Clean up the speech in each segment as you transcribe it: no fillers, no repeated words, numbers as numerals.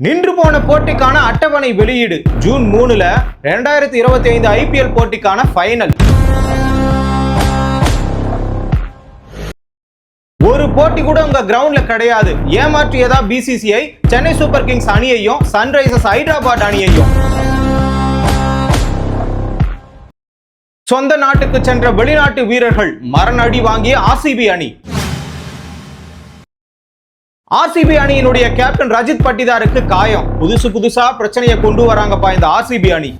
நின்று போன போட்டிக்கான அட்டவணை வெளியீடு ஜூன் 3 2025 ஐபிஎல் போட்டிக்கான ஃபைனல். ஒரு போட்டி கூட உங்க கிரவுண்ட்ல கிடையாது. ஏமாற்றியதா பிசிசிஐ சென்னை சூப்பர் கிங்ஸ் அணியையும் சன்ரைசர்ஸ் ஹைதராபாத் அணியையும். சொந்த நாட்டுக்கு சென்ற வெளிநாட்டு வீரர்கள் மரண அடி வாங்கிய ஆர்சிபி அணி. ஆர்சிபி அணியினுடைய கேப்டன் ரஜித் பட்டிதாருக்கு காயம். புதுசா பிரச்சனையை கொண்டு வராங்கப்பா இந்த ஆர்சிபி அணி.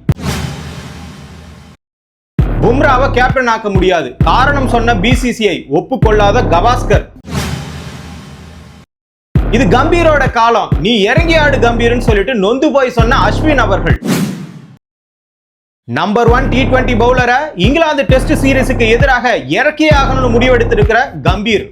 பும்ராவை கேப்டன் ஆக்க முடியாது காரணம் சொன்ன பிசிசிஐ ஒப்புக்கொள்ளாத கவாஸ்கர். இது கம்பீரோட காலம், நீ இறங்கி ஆடு கம்பீர்னு சொல்லிட்டு நொந்து போய் சொன்ன அஸ்வின் அவர்கள். நம்பர் 1 T20 பவுலரை இங்கிலாந்து டெஸ்ட் சீரிஸுக்கு எதிராக இறக்கியே ஆகணும்னு முடிவெடுத்திருக்கிற கம்பீர்.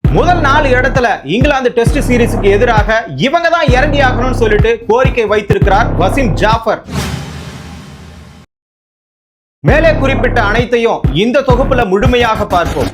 முதல் 4 இடத்துல இங்கிலாந்து டெஸ்ட் சீரிஸுக்கு எதிராக இவங்க தான் இறங்கி ஆகணும்னு சொல்லிட்டு கோரிக்கை வைத்திருக்கிறார் வசீம் ஜாஃபர். மேலே குறிப்பிட்ட அனைத்தையும் இந்த தொகுப்புல முழுமையாக பார்ப்போம்.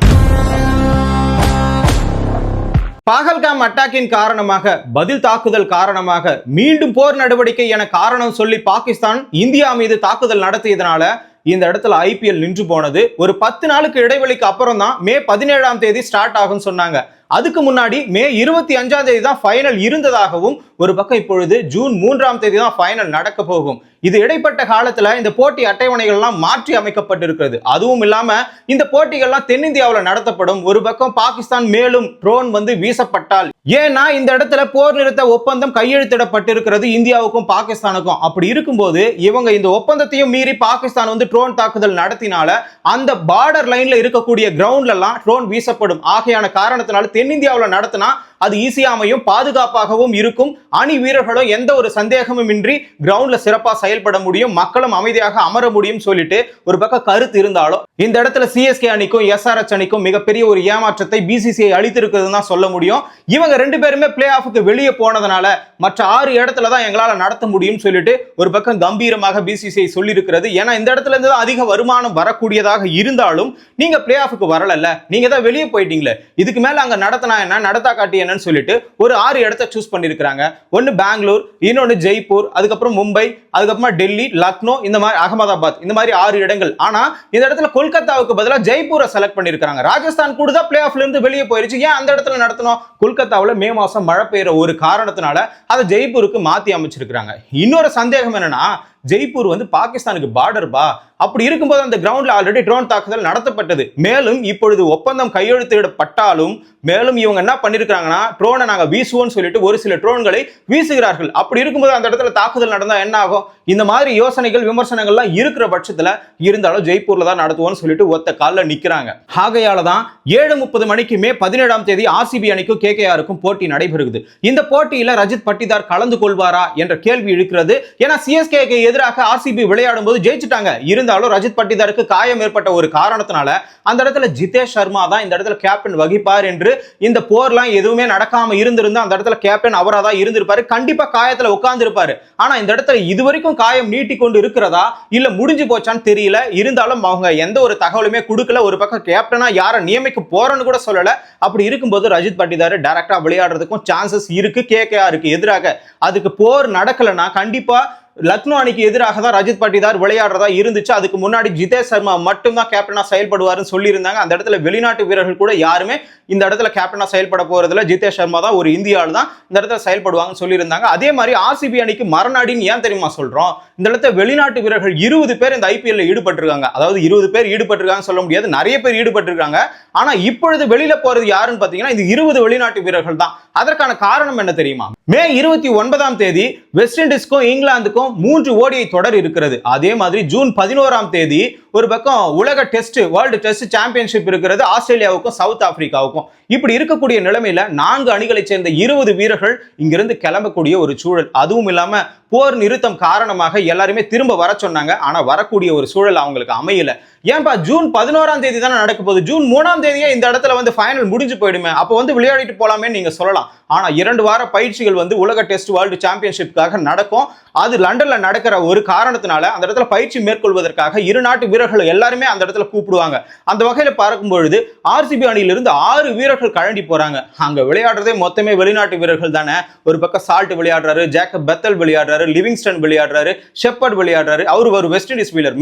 பஹல்காம் அட்டாக்கின் காரணமாக, பதில் தாக்குதல் காரணமாக, மீண்டும் போர் நடவடிக்கை என காரணம் சொல்லி பாகிஸ்தான் இந்தியா மீது தாக்குதல் நடத்தியதனால இந்த இடத்துல ஐபிஎல் நின்று போனது. ஒரு 10 நாளுக்கு இடைவெளிக்கு அப்புறம் தான் மே 17 ஸ்டார்ட் ஆகும் சொன்னாங்க. அதுக்கு முன்னாடி மே 25 தான் ஃபைனல் இருந்ததாகவும், ஒரு பக்கம் இப்பொழுது ஜூன் 3 தான் ஃபைனல் நடக்க போகும். இது இடைப்பட்ட காலத்துல இந்த போட்டி அட்டவணைகள்லாம் மாற்றி அமைக்கப்பட்டிருக்கிறது. அதுவும் இல்லாம இந்த போட்டிகள்லாம் தென்னிந்தியாவில் நடத்தப்படும். ஒரு பக்கம் பாகிஸ்தான் மேலும் ட்ரோன் வீசப்பட்டால், ஏன்னா இந்த இடத்துல போர் நிறுத்த ஒப்பந்தம் கையெழுத்திடப்பட்டிருக்கிறது இந்தியாவுக்கும் பாகிஸ்தானுக்கும். அப்படி இருக்கும்போது இவங்க இந்த ஒப்பந்தத்தையும் மீறி பாகிஸ்தான் ட்ரோன் தாக்குதல் நடத்தினால அந்த பார்டர் லைன்ல இருக்கக்கூடிய கிரவுண்ட்ல எல்லாம் ட்ரோன் வீசப்படும். ஆகையான காரணத்தினால தென்னிந்தியாவில் நடத்தினா அது ஈஸியா அமையும், பாதுகாப்பாகவும் இருக்கும். அணி வீரர்களும் எந்த ஒரு சந்தேகமும் இன்றி கிரவுண்ட்ல சிறப்பா செயல்பட முடியும், மக்களும் அமைதியாக அமர முடியும் சொல்லிட்டு ஒரு பக்கம் கருத்து இருந்தாலும், இந்த இடத்துல சிஎஸ்கே அணிக்கும் எஸ்ஆர்எச் அணிக்கும் மிகப்பெரிய ஒரு ஏமாற்றத்தை பிசிசிஐ அளித்திருக்கிறது தான் சொல்ல முடியும். இவங்க 2 பேருமே பிளே ஆஃபுக்கு வெளியே போனதுனால மற்ற 6 இடத்துல தான் எங்களால நடத்த முடியும் சொல்லிட்டு ஒரு பக்கம் கம்பீரமாக பிசிசிஐ சொல்லி இருக்கிறது. ஏன்னா இந்த இடத்துல இருந்து அதிக வருமானம் வரக்கூடியதாக இருந்தாலும் நீங்க பிளே ஆஃபுக்கு வரல, நீங்க தான் வெளியே போயிட்டீங்களே, இதுக்கு மேல அங்க நடத்தினா என்ன, நடத்தா காட்டி என்னன்னு சொல்லிட்டு ஒரு 6 இடத்தை சூஸ் பண்ணிருக்காங்க. ஒன்னு பெங்களூர், இன்னொன்னு ஜெய்ப்பூர், அதுக்கப்புறம் மும்பை, அதுக்கப்புறமா டெல்லி, லக்னோ, இந்த மாதிரி அகமதாபாத், இந்த மாதிரி 6 இடங்கள். ஆனா இந்த இடத்துல கொல்கத்தாவுக்கு பதிலாக ஜெய்ப்பூரை செலக்ட் பண்ணிருக்காங்க. ராஜஸ்தான் கூட தான் பிளே ஆஃப்ல இருந்து வெளியே போயிருச்சு, ஏன் அந்த இடத்துல நடத்தணும்? கொல்கத்தாவில் மே மாசம் மழை பெய்யுற ஒரு காரணத்தினால அதை ஜெய்ப்பூருக்கு மாத்தி அமைச்சிருக்காங்க. இன்னொரு சந்தேகம் என்னன்னா, ஜெய்ப்பூர் பாகிஸ்தானுக்கு பார்டர் பா. அப்படி இருக்கும்போது அந்த கிரவுண்ட்ல ஆல்ரெடி ட்ரோன் தாக்குதல் நடத்தப்பட்டது. மேலும் இப்பொழுது ஒப்பந்தம் கையெழுத்திடப்பட்டாலும் மேலும் இவங்க என்ன பண்ணிருக்காங்கன்னா, ட்ரோனை நாங்க வீசுவோம்னு சொல்லிட்டு ஒரு சில ட்ரோன்களை வீசுகிறார்கள். அப்படி இருக்கும்போது அந்த இடத்துல தாக்குதல் நடந்தா என்ன ஆகும்? இந்த மாதிரி யோசனைகள் விமர்சனங்கள்லாம் இருக்கிற பட்சத்துல இருந்தாலும் ஜெய்ப்பூர்ல தான் நடத்துவோம்னு சொல்லிட்டு ஒத்த கால்ல நிக்கிறாங்க. ஆகையால தான் 7:30 மணிக்கு மே 17 ஆர்சிபி அணிக்கும் கேகேஆருக்கும் போட்டி நடைபெறுகிறது. இந்த போட்டியில ரஜித் பட்டிதார் கலந்து கொள்வாரா என்ற கேள்வி இருக்கிறது. ஏன்னா சிஎஸ்கேக்கு எதிராக ஆர்சிபி விளையாடும் போது ஜெயிச்சுட்டாங்க. இருந்தாலும் ரஜித் பட்டிதாருக்கு காயம் ஏற்பட்ட ஒரு காரணத்தினால அந்த இடத்துல ஜிதேஷ் சர்மா தான் இந்த இடத்துல கேப்டன் வகிப்பார் என்று, இந்த போர்லாம் எதுவுமே நடக்காம இருந்திருந்தா அந்த இடத்துல கேப்டன் அவரா தான் இருந்திருப்பாரு. கண்டிப்பா காயத்துல உட்கார்ந்து இருப்பாரு. ஆனா இந்த இடத்துல இதுவரைக்கும் காயம் நீட்டிக்கொண்டு இருக்கிறதா இல்ல முடிஞ்சு போச்சான்னு தெரியல. இருந்தாலும் அவங்க எந்த ஒரு தகவலுமே கொடுக்கல. ஒரு பக்கம் கேப்டனா யாரை நியமிக்க போறன்னு கூட சொல்லல. அப்படி இருக்கும்போது ரஜித் பட்டிதார் டைரக்டா விளையாடுறதுக்கும் சான்சஸ் இருக்கு கேகேஆருக்கு எதிராக. அதுக்கு போர் நடக்கலன்னா கண்டிப்பா லக்னோ அணிக்கு எதிராக தான் ரஜித் பட்டிதார் விளையாடுறதா இருந்துச்சு. அதுக்கு முன்னாடி ஜிதேஷ் சர்மா மட்டும் தான் கேப்டனா செயல்படுவாருன்னு சொல்லி இருந்தாங்க. அந்த இடத்துல வெளிநாட்டு வீரர்கள் கூட யாருமே இந்த இடத்துல கேப்டனா செயல்பட போறதுல ஜிதேஷ் சர்மா தான் ஒரு இந்திய ஆள் தான் இந்த இடத்துல செயல்படுவாங்கன்னு சொல்லி இருந்தாங்க. அதே மாதிரி ஆர்சிபி அணிக்கு மரணாடின்னு ஏன் தெரியுமா சொல்றோம்? இந்த இடத்துல வெளிநாட்டு வீரர்கள் 20 பேர் இந்த ஐபிஎல்ல ஈடுபட்டிருக்காங்க. அதாவது 20 பேர் ஈடுபட்டிருக்காங்கன்னு சொல்ல முடியாது, நிறைய பேர் ஈடுபட்டிருக்காங்க. ஆனா இப்பொழுது வெளியில போறது யாருன்னு பாத்தீங்கன்னா இந்த 20 வெளிநாட்டு வீரர்கள் தான். அதற்கான காரணம் என்ன தெரியுமா? மே 29 வெஸ்ட் இண்டீஸ்க்கும் இங்கிலாந்துக்கும் 3 ஓடிஐ தொடர் இருக்கிறது. அதே மாதிரி ஜூன் 11 ஒரு பக்கம் உலக டெஸ்ட் வேர்ல்டு டெஸ்ட் சாம்பியன்ஷிப் இருக்கிறது ஆஸ்திரேலியாவுக்கும் சவுத் ஆப்பிரிக்காவுக்கும். இப்படி இருக்கக்கூடிய நிலைமையில 4 அணிகளை சேர்ந்த 20 வீரர்கள் இங்கிருந்து கிளம்பக்கூடிய ஒரு சூழல். அதுவும் இல்லாம போர் நிறுத்தம் காரணமாக எல்லாருமே திரும்ப வர சொன்னாங்க. ஆனா வரக்கூடிய ஒரு சூழல் அவங்களுக்கு அமையல. ஏன்பா ஜூன் 11 தானே நடக்க போகுது, ஜூன் 3 இந்த இடத்துல ஃபைனல் முடிஞ்சு போயிடுமே, அப்போ விளையாடிட்டு போலாமே நீங்க சொல்லலாம். ஆனா 2 வார பயிற்சிகள் வந்து உலக டெஸ்ட் வேர்ல்டு சாம்பியன்ஷிப்காக நடக்கும். அது லண்டன்ல நடக்கிற ஒரு காரணத்தினால அந்த இடத்துல பயிற்சி மேற்கொள்வதற்காக இரு நாட்டு வீரர்கள் எல்லாருமே அந்த இடத்துல கூப்பிடுவாங்க. அந்த வகையில பார்க்கும் பொழுது ஆர்சிபி அணியிலிருந்து 6 வீரர்கள் கழண்டி போறாங்க. அங்க விளையாடுறதே மொத்தமே வெளிநாட்டு வீரர்கள் தானே. ஒரு பக்கம் சால்ட் விளையாடுறாரு, ஜேக்கப் பெத்தல் விளையாடுறாரு, லிவிங்ஸ்டன் விளையாடுறாரு, ஷெப்பர்ட் விளையாடுறாரு. அவரு ஒரு வெஸ்ட் இண்டீஸ் வீரர்.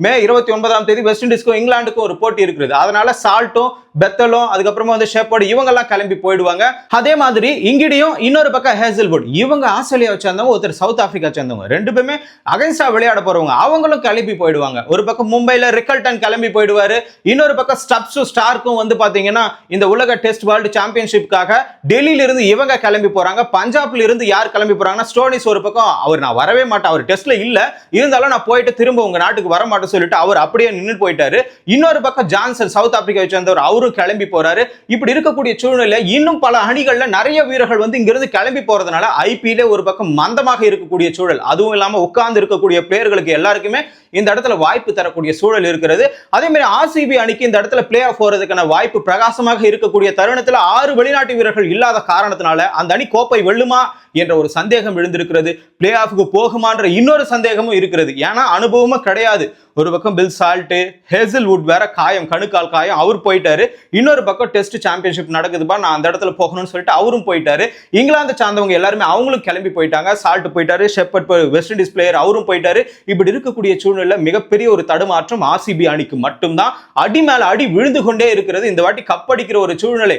மே 29ஆம் தேதி வெஸ்ட் இண்டீஸ்க்கும் இங்கிலாந்துக்கும் ஒரு போட்டி இருக்குது. அதனால சால்ட்டும் பெத்தலும் அதுக்கப்புறமா வந்து ஷெப்பர்ட் இவங்க எல்லாம் கிளம்பி போயிடுவாங்க. அதே மாதிரி இங்கடியும் இன்னொரு பக்கம் ஹேசல்வுட் இவங்க ஆஸ்திரேலியாவை சேர்ந்தவங்க, ஒருத்தர் சவுத் ஆப்பிரிக்கா சேர்ந்தவங்க, ரெண்டு பேருமே அகைன்ஸ்டா விளையாட போறவங்க, அவங்களும் கிளம்பி போயிடுவாங்க. ஒரு பக்கம் மும்பைல ரிக்கல்டன் கிளம்பி போயிடுவாரு, இன்னொரு பக்கம் ஸ்டப்ஸும் ஸ்டார்க்கும் வந்து பாத்தீங்கன்னா இந்த உலக டெஸ்ட் வேர்ல்டு சாம்பியன்ஷிப்காக டெல்லியில இருந்து இவங்க கிளம்பி போறாங்க. பஞ்சாப்ல இருந்து யார் கிளம்பி போறாங்கன்னா ஸ்டோனிஸ் ஒரு பக்கம், அவர் நான் வரவே மாட்டேன், அவர் டெஸ்ட்ல இல்ல, இருந்தாலும் நான் போயிட்டு திரும்ப உங்க நாட்டுக்கு வர மாட்டேன்னு சொல்லிட்டு அவர் அப்படியே நின்று போயிட்டாரு. இன்னொரு பக்கம் ஜான்சன் சவுத் ஆப்பிரிக்காவை சேர்ந்தவர், அவரும் கிளம்பி போறாரு. இப்படி இருக்கக்கூடிய சூழ்நிலை இன்னும் பல அணிகள்ல நிறைய வீரர்கள் வந்து இங்கிருந்து கிளம்பி போறதுனால ஐபிஎல்ல ஒரு பக்கம் மந்தமாக இருக்கக்கூடிய சூழல், அதுவும் இல்லாம உட்கார்ந்து இருக்கக்கூடிய பிளேயர்களுக்கு எல்லாருக்குமே இந்த இடத்துல வாய்ப்பு தரக்கூடிய சூழல் இருக்கிறது. அதே மாதிரி ஆர்சிபி அணிக்கு இந்த இடத்துல பிளே ஆஃப் போறதுக்கான வாய்ப்பு பிரகாசமாக இருக்கக்கூடிய தருணத்தில் 6 வெளிநாட்டு வீரர்கள் இல்லாத காரணத்தினால அந்த அணி கோப்பை வெல்லுமா என்ற ஒரு சந்தேகம் எழுந்திருக்கிறது. பிளே ஆஃப்க்கு போகுமான்ற இன்னொரு சந்தேகமும் இருக்கிறது. ஏன்னா அனுபவமும் கிடையாது. ஒரு பக்கம் பில் சால்ட், ஹேசல்வுட் வேற காயம், கணுக்கால் காயம், அவர் போயிட்டாரு. இன்னொரு பக்கம் டெஸ்ட் சாம்பியன்ஷிப் நடக்குதுப்பா, நான் அந்த இடத்துல போகணும்னு சொல்லிட்டு அவரும் போயிட்டாரு. இங்கிலாந்து சார்ந்தவங்க எல்லாருமே அவங்களும் கிளம்பி போயிட்டாங்க. சால்ட் போயிட்டாரு, ஷெப்பர்ட் வெஸ்ட் இண்டீஸ் பிளேயர் அவரும் போயிட்டாரு. இப்படி இருக்கக்கூடிய சூழ்நிலை மிகப்பெரிய ஒரு தடுமாற்றம் ஆர்சிபி அணிக்கு மட்டும்தான். அடி மேல அடி விழுந்து கொண்டே இருக்கிறது. இந்த வாட்டி கப் அடிக்கிற ஒரு சூழ்நிலை,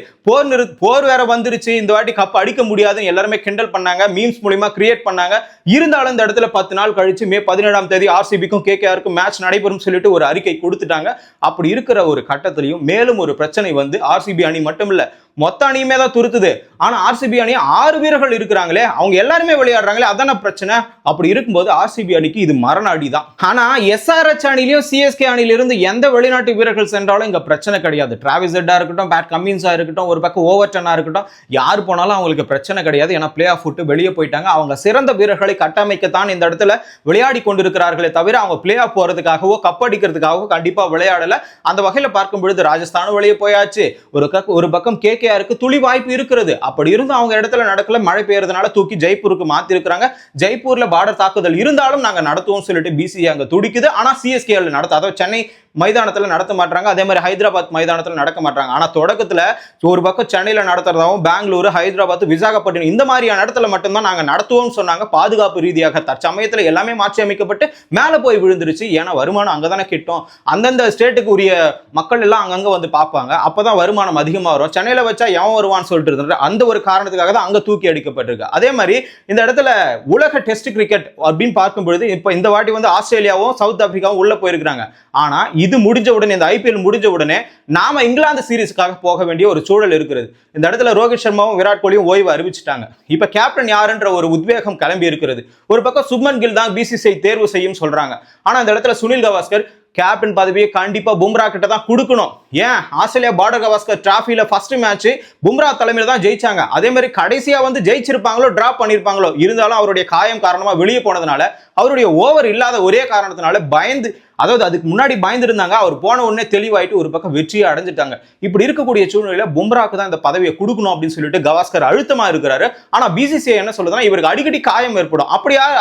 போர் வேற வந்துருச்சு, இந்த வாட்டி கப் அடிக்க முடியாதுன்னு எல்லாருமே கிண்டல் பண்ணாங்க, மீம்ஸ் மூலமா கிரியேட் பண்ணாங்க. இருந்தாலும் இந்த இடத்துல 10 நாள் கழிச்சு மே 17ஆம் தேதி ஆர்சிபிக்கும் கேகேஆருக்கும் மேட்ச் நடைபெறும் சொல்லிட்டு ஒரு அறிக்கை கொடுத்துட்டாங்க. அப்படி இருக்கிற ஒரு கட்டத்திலையும் மேலும் ஒரு பிரச்சனை வந்து ஆர்சிபி அணி மட்டும் இல்ல மொத்த அணியுமே தான் துருத்துது. ஆனா ஆர்சிபி அணி 6 வீரர்கள் இருக்கிறாங்களே, அவங்க எல்லாருமே விளையாடுறாங்களே, அதான பிரச்சனை. அப்படி இருக்கும்போது ஆர்சிபி அணிக்கு இது மரண அடிதான். ஆனா எஸ்ஆர்எச் அணிலையும் சிஎஸ்கே அணிலிருந்து எந்த வெளிநாட்டு வீரர்கள் சென்றாலும் இங்க பிரச்சனை கிடையாது. டிராவிஸ் ஹெட்டா இருக்கட்டும், பேட் கமின்ஸா இருக்கட்டும், ஒரு பக்கம் ஓவர்டனா இருக்கட்டும், யார் போனாலும் அவங்களுக்கு பிரச்சனை கிடையாது. ஏன்னா பிளே ஆஃப் விட்டு வெளியே போயிட்டாங்க. அவங்க சிறந்த வீரர்களை கட்டமைக்கத்தான் இந்த இடத்துல விளையாடி கொண்டிருக்கிறார்களே தவிர அவங்க பிளே ஆஃப் போறதுக்காகவோ கப் அடிக்கிறதுக்காகவோ கண்டிப்பா விளையாடல. அந்த வகையில பார்க்கும் பொழுது ராஜஸ்தானும் வெளியே போயாச்சு. ஒரு பக்கம் கேகேஆருக்கு துளி வாய்ப்பு இருக்கிறது. அப்படி இருந்து அவங்க இடத்துல நடக்கல, மழை பெய்யறதுனால தூக்கி ஜெய்ப்பூருக்கு மாத்தி இருக்கிறாங்க. ஜெய்ப்பூர்ல பார்டர் தாக்குதல் இருந்தாலும் நாங்க நடத்துவோம் சொல்லிட்டு பிசிசி அங்க துடிக்குது. ஆனா சிஎஸ்கே நடத்த, அதாவது சென்னை மைதானத்துல நடத்த மாட்டாங்க. அதே மாதிரி ஹைதராபாத் மைதானத்துல நடக்க மாட்டாங்க. ஆனா தொடக்கத்துல ஒரு பக்கம் சென்னையில நடத்துறதாவும், பெங்களூரு, ஹைதராபாத், விசாகப்பட்டினம் இந்த மாதிரியான இடத்துல மட்டும்தான் நாங்க நடத்துவோம் சொன்னாங்க. பாதுகாப்பு ரீதியாக தற்சமயத்துல எல்லாமே மாற்றி அமைக்கப்பட்டு மேல போய் விழுந்துருச்சு. ஏன்னா வருமானம் அங்கதானே கிட்டும். அந்தந்த ஸ்டேட்டுக்கு உரிய மக்கள் எல்லாம் அங்கங்க வந்து பார்ப்பாங்க. அப்பதான் வருமானம் அதிகமா வரும். சென்னையில வச்சா எவன் வருவான்னு சொல்லிட்டு இருந்தாரு. அந்த ஒரு காரணத்துக்காக தான் அங்க தூக்கி அடிக்கப்பட்டிருக்கு. அதே மாதிரி இந்த இடத்துல உலக டெஸ்ட் கிரிக்கெட் அப்படின்னு பார்க்கும்பொழுது இப்ப இந்த வாட்டி வந்து ஆஸ்திரேலியாவும் சவுத் ஆப்பிரிக்காவும் உள்ள போயிருக்காங்க. ஆனா இது முடிஞ்ச உடனே, இந்த ஐபிஎல் முடிஞ்ச உடனே நாம இங்கிலாந்து சீரிஸ்க்காக போக வேண்டிய ஒரு சூழல் இருக்கிறது. இந்த இடத்துல ரோஹித் சர்மாவும் விராட் கோலியும் ஓய்வு அறிவிச்சிட்டாங்க. இப்ப கேப்டன் யாருன்ற ஒரு உத்வேகம் கிளம்பி இருக்கிறது. ஒரு பக்கம் சுப்மன் கில் தான் பிசிசிஐ தேர்வு செய்யும் சொல்றாங்க. ஆனா இந்த இடத்துல சுனில் கவாஸ்கர் கேப்டன் பதவியை கண்டிப்பா பும்ரா கிட்ட தான் கொடுக்கணும். ஏன் ஆஸ்திரேலியா பார்டர் கவாஸ்கர் டிராஃபில ஃபர்ஸ்ட் மேட்ச் பும்ரா தலைமையில தான் ஜெயிச்சாங்க. அதே மாதிரி கடைசியா வந்து ஜெயிச்சிருப்பாங்களோ டிராப் பண்ணிருப்பாங்களோ, இருந்தாலும் அவருடைய காயம் காரணமா வெளியே போனதுனால, அவருடைய ஓவர் இல்லாத ஒரே காரணத்தினால பயந்து, அதாவது அதுக்கு முன்னாடி பயந்துருந்தாங்க, அவர் போன உடனே தெளிவாயிட்டு ஒரு பக்கம் வெற்றியை அடைஞ்சிட்டாங்க. இப்படி இருக்கக்கூடிய சூழ்நிலையில பும்ராக்கு தான் இந்த பதவியை கொடுக்கணும் அப்படின்னு சொல்லிட்டு கவாஸ்கர் அழுத்தமா இருக்கிறாரு. ஆனா பிசிசிஐ என்ன சொல்லுதுன்னா, இவருக்கு அடிக்கடி காயம் ஏற்படும்.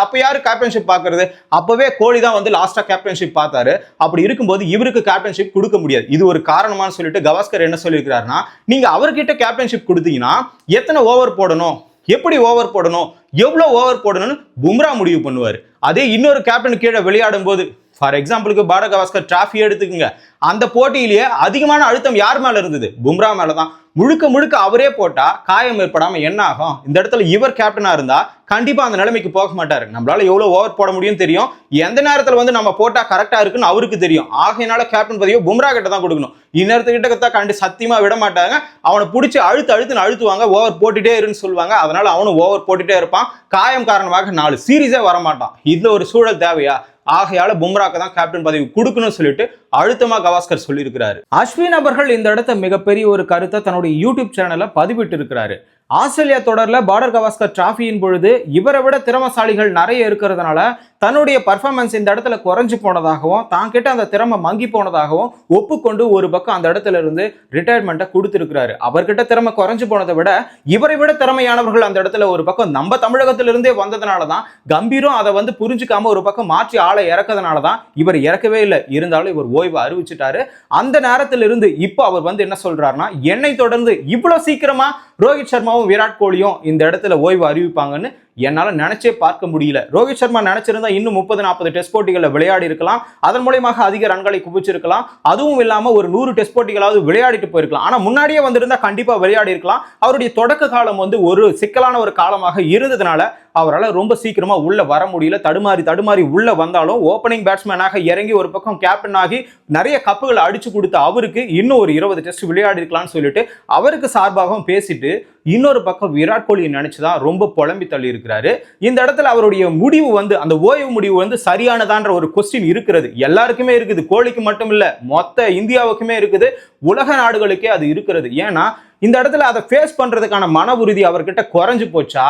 அப்ப யாரு கேப்டன்ஷிப் பாக்குறது? அப்பவே கோலி தான் வந்து லாஸ்டா கேப்டன்ஷிப் பார்த்தாரு. அப்படி இருக்கும்போது இவருக்கு கேப்டன்ஷிப் கொடுக்க முடியாது. இது ஒரு காரணமானு சொல்லிட்டு கவாஸ்கர் என்ன சொல்லியிருக்கிறாருன்னா, நீங்க அவர்கிட்ட கேப்டன்ஷிப் கொடுத்தீங்கன்னா எத்தனை ஓவர் போடணும், எப்படி ஓவர் போடணும், எவ்வளவு ஓவர் போடணும்னு பும்ரா முடிவு பண்ணுவாரு. அதே இன்னொரு கேப்டன் கீழே விளையாடும் போது, ஃபார் எக்ஸாம்பிளுக்கு பார்டர் கவாஸ்கர் டிராஃபி எடுத்துக்கங்க, அந்த போட்டியிலேயே அதிகமான அழுத்தம் யார் மேல இருந்தது? பும்ரா மேலதான். முழுக்க அவரே போட்டா காயம் ஏற்படாம என்ன ஆகும்? இந்த இடத்துல இவர் கேப்டனா இருந்தா கண்டிப்பா அந்த நிலைமைக்கு போக மாட்டாரு. நம்மளால எவ்வளவு ஓவர் போட முடியும் தெரியும், எந்த நேரத்துல வந்து நம்ம போட்டா கரெக்டா இருக்குன்னு அவருக்கு தெரியும். ஆகையினால கேப்டன் பதவியை பும்ரா கிட்ட தான் கொடுக்கணும். இந்நேரத்துக்கிட்ட கண்டி சத்தியமா விட மாட்டாங்க. அவனை பிடிச்சி அழுத்துவாங்க, ஓவர் போட்டுட்டே இருன்னு சொல்லுவாங்க. அதனால அவனும் ஓவர் போட்டுட்டே இருப்பான். காயம் காரணமாக 4 சீரீஸே வரமாட்டான். இதுல ஒரு சூழல் தேவையா? ஆகையால பும்ராக்கு தான் கேப்டன் பதவி கொடுக்கணும்னு சொல்லிட்டு அழுத்தமா கவாஸ்கர் சொல்லியிருக்கிறாரு. அஸ்வின் அவர்கள் இந்த இடத்த மிகப்பெரிய ஒரு கருத்தை தன்னுடைய யூடியூப் சேனல்ல பதிவிட்டு இருக்கிறாரு. ஆஸ்திரேலியா தொடர்ல பார்டர் கவாஸ்கர் டிராஃபியின் பொழுது இவரை விட திறமசாலிகள் நிறைய இருக்கிறதுனால தன்னுடைய பர்ஃபார்மன்ஸ் இந்த இடத்துல குறைஞ்சு போனதாகவும் தான் கிட்ட அந்த திறமை மங்கி போனதாகவும் ஒப்புக்கொண்டு ஒரு பக்கம் அந்த இடத்துல இருந்து ரிட்டையர்மெண்ட்டை கொடுத்திருக்கிறாரு. அவர்கிட்ட திறமை குறைஞ்சு போனதை விட இவரை விட திறமையானவர்கள் அந்த இடத்துல ஒரு பக்கம் நம்ம தமிழகத்திலிருந்தே வந்ததுனாலதான் கம்பீரும் அதை புரிஞ்சுக்காம ஒரு பக்கம் மாற்றி ஆளை இறக்கறதுனாலதான் இவர் இறக்கவே இல்லை. இருந்தாலும் இவர் ஓய்வு அறிவிச்சிட்டாரு. அந்த நேரத்திலிருந்து இப்போ அவர் என்ன சொல்றாருன்னா, என்னை தொடர்ந்து இவ்வளவு சீக்கிரமா ரோஹித் சர்மாவும் விராட் கோலியும் இந்த இடத்துல ஓய்வு அறிவிப்பாங்கன்னு என்னால நினைச்சே பார்க்க முடியல. ரோஹித் சர்மா நினைச்சிருந்தா இன்னும் 30-40 டெஸ்ட் போட்டிகளை விளையாடி இருக்கலாம். அதன் மூலமாக அதிக ரன்களை குவிச்சிருக்கலாம். அதுவும் இல்லாம ஒரு 100 டெஸ்ட் போட்டிகளாவது விளையாடிட்டு போயிருக்கலாம். ஆனா முன்னாடியே வந்திருந்தா கண்டிப்பா விளையாடி இருக்கலாம். அவருடைய தொடக்க காலம் ஒரு சிக்கலான ஒரு காலமாக இருந்ததுனால அவரால் ரொம்ப சீக்கிரமா உள்ள வர முடியல. தடுமாறி உள்ள வந்தாலும் ஓப்பனிங் பேட்ஸ்மேனாக இறங்கி ஒரு பக்கம் கேப்டன் ஆகி நிறைய கப்புகளை அடிச்சு கொடுத்த அவருக்கு இன்னும் ஒரு 20 டெஸ்ட் விளையாடி இருக்கலாம்னு சொல்லிட்டு அவருக்கு சார்பாகவும் பேசிட்டு இன்னொரு பக்கம் விராட் கோலியை நினைச்சுதான் ரொம்ப புலம்பி தள்ளி இருக்கிறாரு. இந்த இடத்துல அவருடைய முடிவு அந்த ஓய்வு முடிவு சரியானதான்ற ஒரு கொஸ்டின் இருக்கிறது. எல்லாருக்குமே இருக்குது. கோலிக்கு மட்டும் இல்ல, மொத்த இந்தியாவுக்குமே இருக்குது. உலக நாடுகளுக்கே அது இருக்கிறது. ஏன்னா இந்த இடத்துல அதை ஃபேஸ் பண்றதுக்கான மன உறுதி அவர்கிட்ட குறைஞ்சு போச்சா,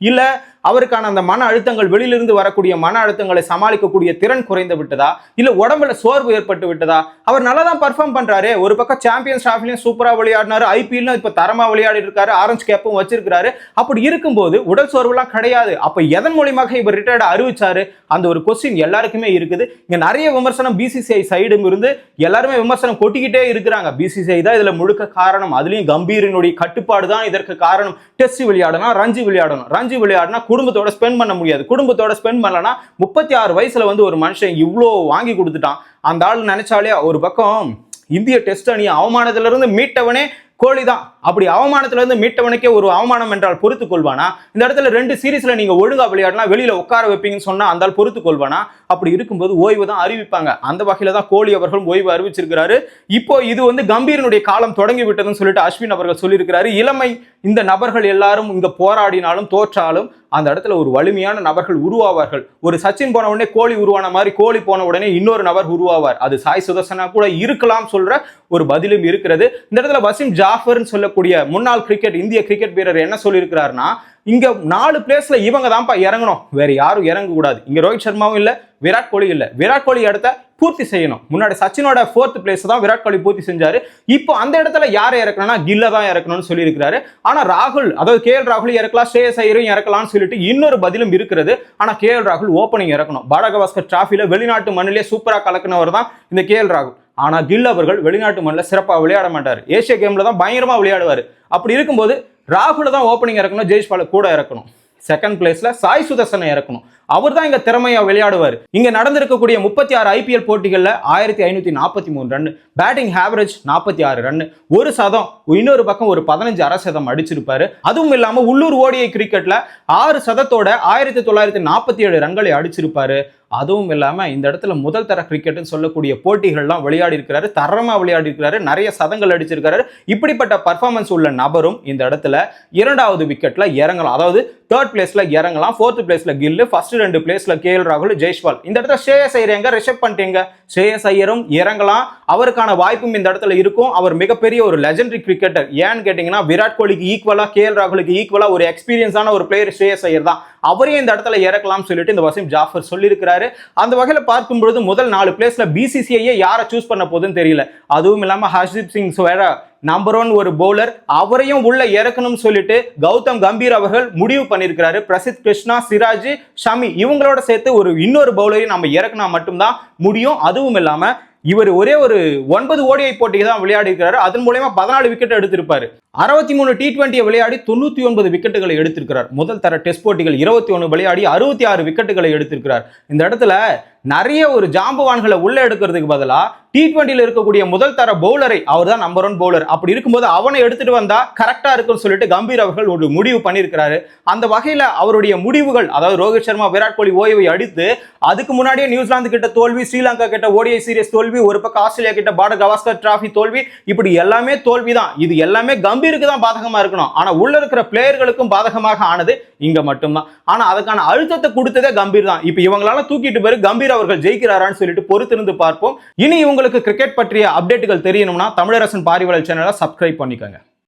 இல்ல அவருக்கான அந்த மன அழுத்தங்கள், வெளியிலிருந்து வரக்கூடிய மன அழுத்தங்களை சமாளிக்கக்கூடிய திறன் குறைந்து விட்டதா, இல்ல உடம்புல சோர்வு ஏற்பட்டு விட்டதா? அவர் நல்லா தான் பர்ஃபார்ம் பண்றாரு. ஒரு பக்கம் சாம்பியன்ஸ் டிராஃபிலையும் சூப்பரா விளையாடினாரு, ஐபிஎல்லும் இப்ப தரமா விளையாடி இருக்காரு, ஆரஞ்சு கேப்பும் வச்சிருக்காரு. அப்படி இருக்கும்போது உடல் சோர்வுலாம் கிடையாது. அப்ப எதன் மூலமாக இவர் ரிட்டையர்ட் அறிவிச்சாரு? அந்த ஒரு கொஸ்டின் எல்லாருக்குமே இருக்குது. இங்க நிறைய விமர்சனம் பிசிசிஐ சைடும் இருந்து எல்லாருமே விமர்சனம் கொட்டிக்கிட்டே இருக்கிறாங்க. பிசிசிஐ தான் இதுல முழுக்க காரணம், அதுலயும் கம்பீரினுடைய கட்டுப்பாடு தான் இதற்கு காரணம். டெஸ்ட் விளையாடணும், ரஞ்சி விளையாடணும், குடும்பத்தோட ஸ்பெண்ட் பண்ண முடியாது. குடும்பத்தோட ஸ்பெண்ட் பண்ணலனா 36 வயசுல ஒரு மனுஷன் இவ்வளோ வாங்கி கொடுத்துட்டான். அந்த ஆள் நினைச்சாலே ஒரு பக்கம் இந்திய டெஸ்ட் அணி அவமானத்துல இருந்து மீட்டவனே கோலி தான். அப்படி அவமானத்துல இருந்து மீட்டவனுக்கே ஒரு அவமானம் என்றால் பொறுத்து கொள்வானா? இந்த இடத்துல 2 சீரீஸ்ல நீங்க ஒழுங்கா விளையாடலாம், வெளியில உட்கார வைப்பீங்கன்னு சொன்னா அந்த ஆள் பொறுத்து கொள்வானா? அப்படி இருக்கும்போது ஓய்வு தான் அறிவிப்பாங்க. அந்த வகையில தான் கோலி அவர்களும் ஓய்வு அறிவிச்சிருக்கிறாரு. இப்போ இது கம்பீரனுடைய காலம் தொடங்கி விட்டதுன்னு சொல்லிட்டு அஸ்வின் அவர்கள் சொல்லியிருக்கிறாரு. இளமை இந்த நபர்கள் எல்லாரும் இங்க போராடினாலும் தோற்றாலும் அந்த இடத்துல ஒரு வலிமையான நபர்கள் உருவாவார்கள். ஒரு சச்சின் போன உடனே கோலி உருவான மாதிரி கோலி போன உடனே இன்னொரு நபர் உருவாவார். அது சாய் சுதர்சனா கூட இருக்கலாம் சொல்ற ஒரு பதிலும் இருக்கிறது. இந்த இடத்துல வசீம் ஜாஃபர்னு சொல்லக்கூடிய முன்னாள் இந்திய கிரிக்கெட் வீரர் என்ன சொல்லியிருக்கிறாருன்னா, இங்க 4 பிளேஸ்ல இவங்க தான்ப்பா இறங்கணும், வேற யாரும் இறங்க கூடாது. இங்க ரோஹித் சர்மாவும் இல்ல, விராட் கோலி இல்ல. விராட் கோலி இடத்த பூர்த்தி செய்யணும். முன்னாடி சச்சினோட 4th பிளேஸ் தான் விராட் கோலி பூர்த்தி செஞ்சாரு. இப்போ அந்த இடத்துல யாரை இறக்கணும்னா கில்ல தான் இறக்கணும்னு சொல்லி இருக்கிறாரு. ஆனா ராகுல், அதாவது KL ராகுல் இறக்கலாம், ஸ்ரேயஸ் ஐயரும் இறக்கலாம்னு சொல்லிட்டு இன்னொரு பதிலும் இருக்கிறது. ஆனா KL ராகுல் ஓப்பனிங் இறக்கணும். பாரகவாஸ்கர் டிராஃபில வெளிநாட்டு மண்ணிலே சூப்பரா கலக்கினவர் தான் இந்த KL ராகுல். ஆனா கில் அவர்கள் வெளிநாட்டு மண்ணில் சிறப்பா விளையாட மாட்டாரு. ஏசியா கேம்ல தான் பயங்கரமா விளையாடுவாரு. அப்படி இருக்கும்போது ராகுல தான் ஓப்பனிங் இறக்கணும், ஜெய்ஸ்வாலை கூட இறக்கணும். 2nd பிளேஸ்ல சாய் சுதர்சனை இறக்கணும். அவர் தான் இங்க திறமையா விளையாடுவார். இங்க நடந்திருக்கக்கூடிய 36 ஐபிஎல் போட்டிகள்ல 1543 ரன், பேட்டிங் ஆவரேஜ் 46 ரன், ஒரு சதம், இன்னொரு பக்கம் ஒரு 15 அரை சதம் அடிச்சிருப்பாரு. அதுவும் இல்லாம உள்ளூர் ஓடிஐ கிரிக்கெட்ல 6 சதத்தோட 1947 ரன்களை அடிச்சிருப்பாரு. அதுவும் இல்லாம இந்த இடத்துல முதல் தர கிரிக்கெட்னு சொல்லக்கூடிய போட்டிகள்லாம் விளையாடி இருக்கிறாரு, தரமா விளையாடி இருக்கிறாரு, நிறைய சதங்கள் அடிச்சிருக்காரு. இப்படிப்பட்ட பர்ஃபார்மன்ஸ் உள்ள நபரும் இந்த இடத்துல 2வது விக்கெட்ல இறங்கலாம். அதாவது 3rd பிளேஸ்ல இறங்கலாம். 4th பிளேஸ்ல கில்லு, ஃபர்ஸ்ட் 2 பிளேஸ்ல KL ராகுல், ஜெய்ஸ்வால். இந்த இடத்துல ஸ்ரேயஸ் ஐயர் எங்க ரிஷப் பண்ணிட்டீங்க. ஸ்ரேயஸ் ஐயரும் இறங்கலாம், அவருக்கான வாய்ப்பும் இந்த இடத்துல இருக்கும். அவர் மிகப்பெரிய ஒரு லெஜெண்டரி கிரிக்கெட்டர். ஏன்னு கேட்டீங்கன்னா விராட் கோலிக்கு ஈக்குவலா, KL ராகுலுக்கு ஈக்குவலா ஒரு எக்ஸ்பீரியன்ஸான ஒரு பிளேயர் ஸ்ரேயஸ் ஐயர் தான். அவரையும் இந்த இடத்துல இறக்கலாம் சொல்லிட்டு இந்த வசீம் ஜாஃபர் சொல்லியிருக்கிறாரு. அந்த வகையில பார்க்கும்பொழுது முதல் 4 பிளேஸ்ல பிசிசிஐயே யாரை சூஸ் பண்ண போதுன்னு தெரியல. அதுவும் இல்லாம ஹர்ஷித் சிங் வேற நம்பர் 1 ஒரு பவுலர், அவரையும் உள்ள இறக்கணும்னு சொல்லிட்டு கௌதம் கம்பீர் அவர்கள் முடிவு பண்ணியிருக்கிறாரு. பிரசித் கிருஷ்ணா, சிராஜ், ஷமி இவங்களோட சேர்த்து இன்னொரு பவுலரையும் நம்ம இறக்கினா மட்டும்தான் முடியும். அதுவும் இல்லாம இவர் ஒரே ஒரு 9 ஓடிஐ போட்டிக்கு தான் விளையாடி இருக்கிறாரு. அதன் மூலமா 14 விக்கெட் எடுத்திருப்பாரு. 63 T20 விளையாடி 99 விக்கெட்டுகளை எடுத்திருக்கிறார். முதல் தர டெஸ்ட் போட்டிகள் 21 விளையாடி 66 விக்கெட்டுகளை எடுத்திருக்கிறார். இந்த இடத்துல நிறைய ஒரு ஜாம்பவான்களை உள்ள எடுக்கிறதுக்கு பதிலா T20 இருக்கக்கூடிய முதல் தர பவுலரை, அவர் தான் நம்பர் 1 பவுலர், அப்படி இருக்கும்போது அவனை எடுத்துட்டு வந்தா கரெக்டா இருக்குன்னு சொல்லிட்டு கம்பீர் அவர்கள் ஒரு முடிவு பண்ணியிருக்கிறாரு. அந்த வகையில அவருடைய முடிவுகள், அதாவது ரோஹித் சர்மா விராட் கோலி ஓய்வை அடித்து அதுக்கு முன்னாடியே நியூசிலாந்து கிட்ட தோல்வி, ஸ்ரீலங்கா கிட்ட ஓடிஐ சீரிஸ் தோல்வி, ஒரு பக்கம் ஆஸ்திரேலியா கிட்ட பாரகவாஸ்கர் டிராஃபி தோல்வி, இப்படி எல்லாமே தோல்வி தான். இது எல்லாமே கம்பீருக்கு தான் பாதகமா இருக்கணும். ஆனா உள்ள இருக்கிற பிளேயர்களுக்கும் பாதகமாக ஆனது இங்க மட்டும்தான். ஆனா அதுக்கான அழுத்தத்தை கொடுத்ததே கம்பீர் தான். இப்ப இவங்களால தூக்கிட்டு போய் கம்பீர் அவர்கள் ஜெயிக்கிறாரான்னு சொல்லிட்டு பொறுத்திருந்து பார்ப்போம். இனி உங்களுக்கு கிரிக்கெட் பற்றிய அப்டேட்டுகள் தெரியணும்னா தமிழரசன் பார்வையாளர் சேனலை சப்ஸ்கிரைப் பண்ணிக்கோங்க.